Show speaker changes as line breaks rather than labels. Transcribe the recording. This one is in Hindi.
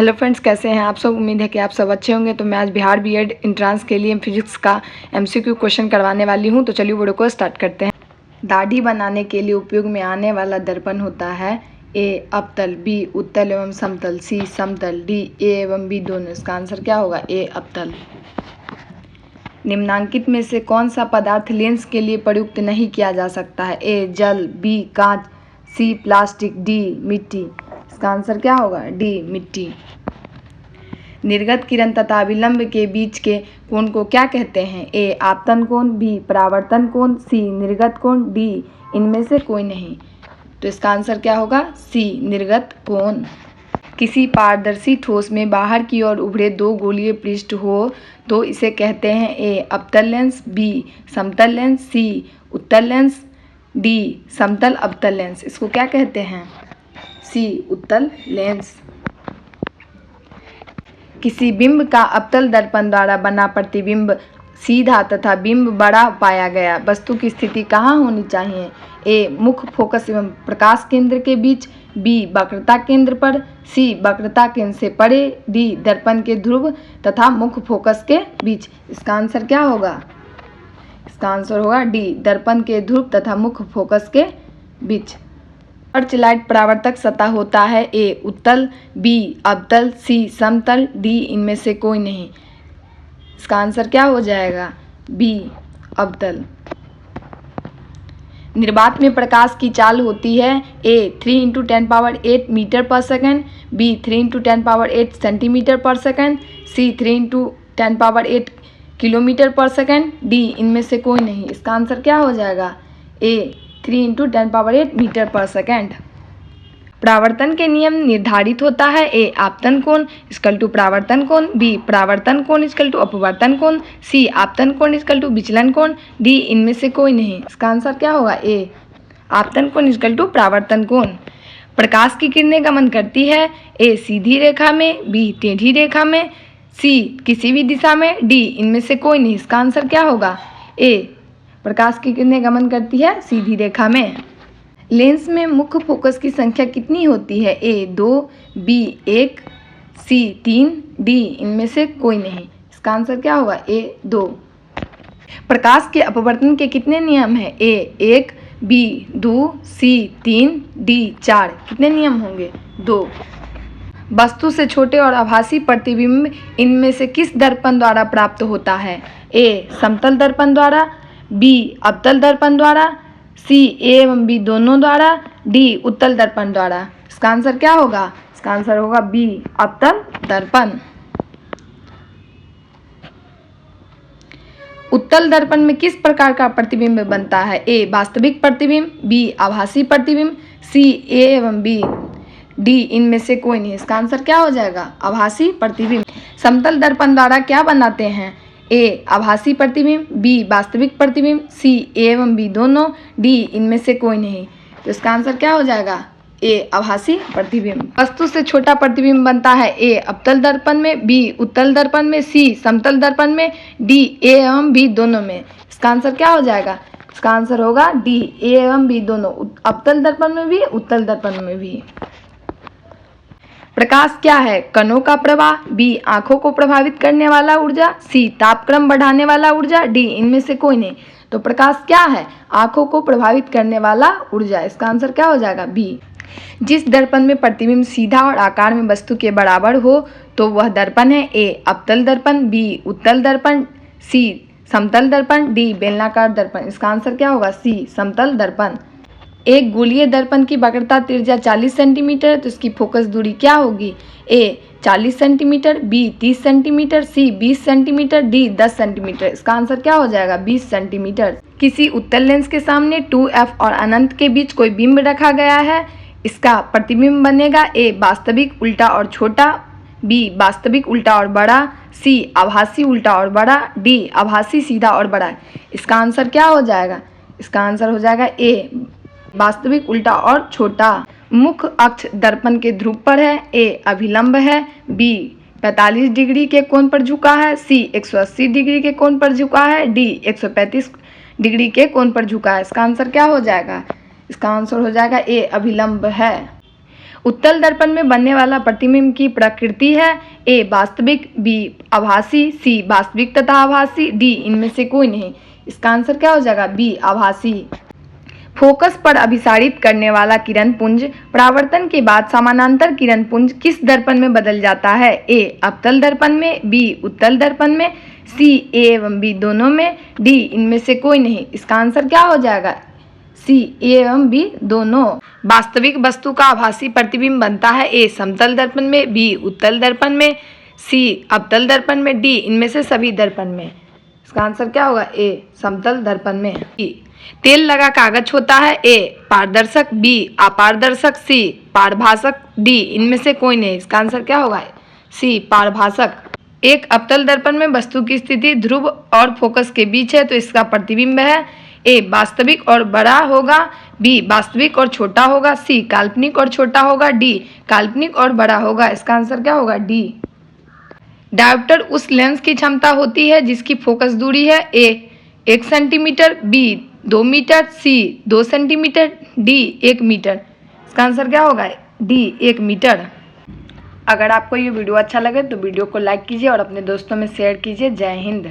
हेलो फ्रेंड्स, कैसे हैं आप सब। उम्मीद है कि आप सब अच्छे होंगे। तो मैं आज बिहार बीएड एंट्रांस के लिए फिजिक्स का एमसीक्यू क्वेश्चन करवाने वाली हूं। तो चलिए वीडियो को स्टार्ट करते हैं। दाढ़ी बनाने के लिए उपयोग में आने वाला दर्पण होता है ए अवतल, बी उत्तल एवं समतल, सी समतल, डी ए एवं बी दोनों। इसका आंसर क्या होगा? ए अवतल। निम्नांकित में से कौन सा पदार्थ लेंस के लिए प्रयुक्त नहीं किया जा सकता है? ए जल, बी कांच, सी प्लास्टिक, डी मिट्टी। इसका आंसर क्या होगा? डी मिट्टी। निर्गत किरण तथा विलंब के बीच के कोण को क्या कहते हैं? ए आपतन कोण, बी परावर्तन कोण, सी निर्गत कोण, डी इनमें से कोई नहीं। तो इसका आंसर क्या होगा? सी निर्गत कोण। किसी पारदर्शी ठोस में बाहर की ओर उभरे दो गोलीय पृष्ठ हो तो इसे कहते हैं ए अवतल लेंस, बी समतल लेंस, सी उत्तल लेंस, डी समतल अवतल लेंस। इसको क्या कहते हैं? सी उत्तल लेंस। किसी बिंब का अवतल दर्पण द्वारा बना प्रतिबिंब सीधा तथा बिंब बड़ा पाया गया। वस्तु की स्थिति कहाँ होनी चाहिए? ए मुख्य फोकस एवं प्रकाश केंद्र के बीच, बी वक्रता केंद्र पर, सी वक्रता केंद्र से परे, डी दर्पण के ध्रुव तथा मुख्य फोकस के बीच। इसका आंसर क्या होगा? इसका आंसर होगा डी दर्पण के ध्रुव तथा मुख्य फोकस के बीच। टॉर्च लाइट परावर्तक सतह होता है ए उत्तल, बी अवतल, सी समतल, डी इनमें से कोई नहीं। इसका आंसर क्या हो जाएगा? बी अवतल। निर्वात में प्रकाश की चाल होती है ए 3 × 10⁸ मीटर पर सेकेंड, बी 3 × 10⁸ सेंटीमीटर पर सेकेंड, सी 3 × 10⁸ किलोमीटर पर सेकेंड, डी इनमें से कोई नहीं। इसका आंसर क्या हो जाएगा? ए 3 × 10⁸ मीटर पर सेकेंड। परावर्तन के नियम निर्धारित होता है ए आपतन कोण इक्वल टू परावर्तन कोण, बी परावर्तन कोण इक्वल टू अपवर्तन कोण, सी आपतन कोण इक्वल टू विचलन कोण, डी इनमें से कोई नहीं। इसका आंसर क्या होगा? ए आपतन कोण इक्वल टू परावर्तन कोण। प्रकाश की किरणें गमन करती है ए सीधी रेखा में, बी टेढ़ी रेखा में, सी किसी भी दिशा में, डी इनमें से कोई नहीं। इसका आंसर क्या होगा? ए प्रकाश की किरणें गमन करती है सीधी रेखा में। लेंस में मुख्य फोकस की संख्या कितनी होती है? ए 2, बी 1, सी 3, डी इनमें से कोई नहीं। इसका आंसर क्या होगा? ए 2। प्रकाश के अपवर्तन के कितने नियम हैं? ए 1, बी 2, सी 3, डी 4। कितने नियम होंगे? 2। वस्तु से छोटे और आभासी प्रतिबिंब इनमें से किस दर्पण द्वारा प्राप्त होता है? ए समतल दर्पण द्वारा, बी अवतल दर्पण द्वारा, सी ए एवं बी दोनों द्वारा, डी उत्तल दर्पण द्वारा। इसका आंसर क्या होगा? इसका आंसर होगा बी अवतल दर्पण। उत्तल दर्पण में किस प्रकार का प्रतिबिंब बनता है? ए वास्तविक प्रतिबिंब, बी आभासी प्रतिबिंब, सी ए एवं बी, डी इनमें से कोई नहीं। इसका आंसर क्या हो जाएगा? आभासी प्रतिबिंब। समतल दर्पण द्वारा क्या बनाते हैं? ए आभासी प्रतिबिंब, बी वास्तविक प्रतिबिंब, सी ए एवं बी दोनों, डी इनमें से कोई नहीं। तो इसका आंसर क्या हो जाएगा? ए आभासी प्रतिबिंब। वस्तु से छोटा प्रतिबिंब बनता है ए अवतल दर्पण में, बी उत्तल दर्पण में, सी समतल दर्पण में, डी ए एवं बी दोनों में। इसका आंसर क्या हो जाएगा? इसका आंसर होगा डी ए एवं बी दोनों, अवतल दर्पण में भी उत्तल दर्पण में भी। प्रकाश क्या है? कणों का प्रवाह, बी आंखों को प्रभावित करने वाला ऊर्जा, सी तापक्रम बढ़ाने वाला ऊर्जा, डी इनमें से कोई नहीं। तो प्रकाश क्या है? आंखों को प्रभावित करने वाला ऊर्जा। इसका आंसर क्या हो जाएगा? बी। जिस दर्पण में प्रतिबिंब सीधा और आकार में वस्तु के बराबर हो तो वह दर्पण है ए अवतल दर्पण, बी उत्तल दर्पण, सी समतल दर्पण, डी बेलनाकार दर्पण। इसका आंसर क्या होगा? सी समतल दर्पण। एक गोलीय दर्पण की वक्रता त्रिज्या 40 सेंटीमीटर, तो इसकी फोकस दूरी क्या होगी? ए 40 सेंटीमीटर, बी 30 सेंटीमीटर, सी 20 सेंटीमीटर, डी 10 सेंटीमीटर। इसका आंसर क्या हो जाएगा? 20 सेंटीमीटर। किसी उत्तल लेंस के सामने 2f और अनंत के बीच कोई बिंब रखा गया है, इसका प्रतिबिंब बनेगा ए वास्तविक उल्टा और छोटा, बी वास्तविक उल्टा और बड़ा, सी आभासी उल्टा और बड़ा, डी आभासी सीधा और बड़ा। इसका आंसर क्या हो जाएगा? इसका आंसर हो जाएगा ए वास्तविक उल्टा और छोटा। मुख्य अक्ष दर्पण के ध्रुव पर है, ए अभिलंब है, बी 45 डिग्री के कोण पर झुका है, सी 180 डिग्री के कोण पर झुका है, डी 135 डिग्री के कोण पर झुका है। इसका आंसर क्या हो जाएगा? इसका आंसर हो जाएगा ए अभिलंब है। उत्तल दर्पण में बनने वाला प्रतिबिंब की प्रकृति है ए वास्तविक, बी आभासी, सी वास्तविक तथा आभासी, डी इनमें से कोई नहीं। इसका आंसर क्या हो जाएगा? बी आभासी। फोकस पर अभिसारित करने वाला किरण पुंज परावर्तन के बाद समानांतर किरण पुंज किस दर्पण में बदल जाता है? ए अवतल दर्पण में, बी उत्तल दर्पण में, सी ए एवं बी दोनों में, डी इनमें से कोई नहीं। इसका आंसर क्या हो जाएगा? सी ए एवं बी दोनों। वास्तविक वस्तु का आभासी प्रतिबिंब बनता है ए समतल दर्पण में, बी उत्तल दर्पण में, सी अवतल दर्पण में, डी इनमें से सभी दर्पण में। इसका आंसर क्या होगा? ए समतल दर्पण में। तेल लगा कागज होता है ए पारदर्शक, बी अपारदर्शक, सी पारभासक, डी इनमें से कोई नहीं। इसका आंसर क्या होगा? सी पारभासक। एक अवतल दर्पण में वस्तु की स्थिति ध्रुव और फोकस के बीच है तो इसका प्रतिबिंब है ए वास्तविक और बड़ा होगा, बी वास्तविक और छोटा होगा, सी काल्पनिक और छोटा होगा, डी काल्पनिक और बड़ा होगा। इसका आंसर क्या होगा? डी। डायोप्टर उस लेंस की क्षमता होती है जिसकी फोकस दूरी है A 1 centimetre, B 2 metre, C 2 centimetre, D 1 metre. इसका आंसर क्या होगा? D 1 metre. अगर आपको ये वीडियो अच्छा लगे तो वीडियो को लाइक कीजिए और अपने दोस्तों में शेयर कीजिए। जय हिंद।